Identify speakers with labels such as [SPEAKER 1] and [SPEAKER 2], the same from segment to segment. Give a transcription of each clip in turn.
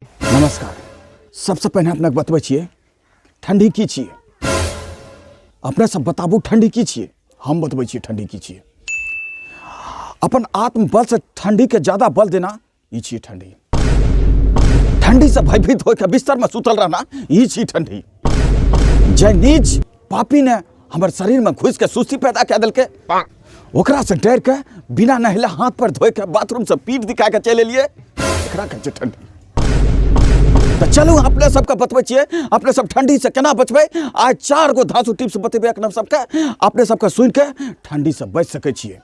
[SPEAKER 1] नमस्कार। सबसे पहले अपने बतबै छियै ठंडी की छियै। अपने सब बताबू ठंडी की छियै। हम बतबै छियै ठंडी की छियै। अपन आत्मबल से ठंडी के ज्यादा बल देना ई छियै ठंडी। ठंडी से भयभीत होकर बिस्तर में सुतल रहना ई छियै ठंडी। जे नीच पापी ने हमर शरीर में घुस के सुस्ती पैदा कऽ देलकै, ओकरा से डर के बिना नहले हाथ पर धोए के बाथरूम से पीठ दिखा के चले लिए, एकरा कहै छै ठंडी। तो चलू अपने सबके बतबै छियै अपने सब ठंडी से केना बचबै। आज 4 गो धांसू टिप्स बतेबै अपने सबके, अपने सबके सुन के ठंडी से बच सकै छियै।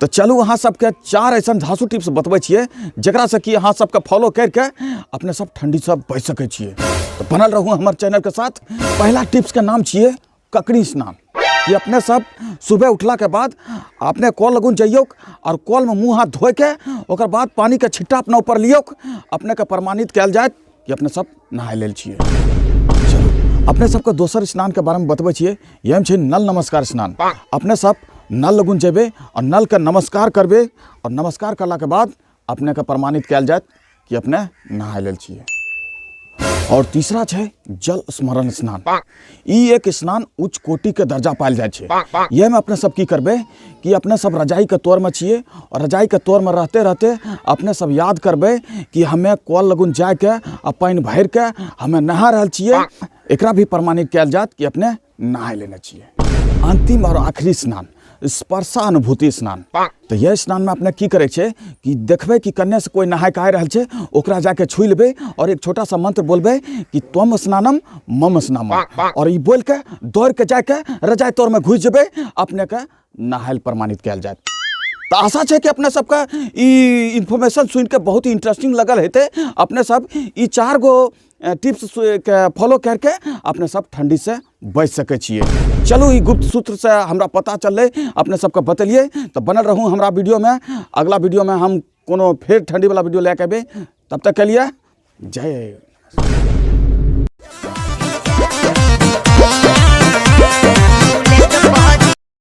[SPEAKER 1] तो चलू अहाँ सबके 4 ऐसा धांसू टिप्स बतबै छियै जकरा से कि अहाँ सबके फॉलो करके अपने सब ठंडी से बच सकै छियै। तो बनल रहू हमर चैनल के साथ। पहला टिप्स के नाम छियै ककड़ी स्नान। ये अपने सब सुबह उठला के बाद अपने कल लगुन जइयो और कल में मुँह हाथ धोए के ओकर बाद पानी के छिट्टा अपना ऊपर लियो, अपने के प्रमाणित कयल जाए कि अपने सब नहाय लेल छियै। चलो अपने सबके दोसर स्नान के बारे में बतबै छियै। यह छै नल नमस्कार स्नान। अपने सब नल लगुन जेबे और नल के नमस्कार करबे और नमस्कार करला के बाद अपने के प्रमाणित कयल जाए कि अपने नहाय लेल छियै। और तीसरा है जल स्मरण स्नान। ई एक स्नान उच्च कोटि के दर्जा पायल जाए छे। यह में अपने सब की करबे कि अपने सब रजाई के तौर में छिए और रजाई के तौर में रहते रहते अपने सब याद करबे कि हमें कल लगुन जाए के आ पानी भर के हमें नहा रहल छिए। एकरा भी प्रमाणित कयल जात कि अपने नहाय लेना चाहिए। अंतिम और आखिरी स्नान स्पर्शानुभूति स्नान। तो यह स्नान में अपने की करे छे कि देखबे कि कन्या से कोई नहाय के रहल छे, ओकरा जाके छू लेबे और एक छोटा सा मंत्र बोलबे कि त्वम स्नानम मम स्नानम, और ई बोल के दौड़ के जाके रजाई तौर में घुस जेबे, अपने के नहायल प्रमाणित कयल जाए। तो आशा है कि अपने सबका ई इन्फॉर्मेशन सुन के बहुत ही इंटरेस्टिंग लगल हेते। अपने सब ई 4 गो टिप्स के फॉलो करके अपने सब ठंडी से बच सके छिए। चलू ई गुप्त सूत्र से हमरा पता चलले, अपने सबके बतेलिए। तो बनल रहूँ हमरा वीडियो में। अगला वीडियो में हम कोनो फिर ठंडी वाला वीडियो लेके आबे। तब तक के लिए जय।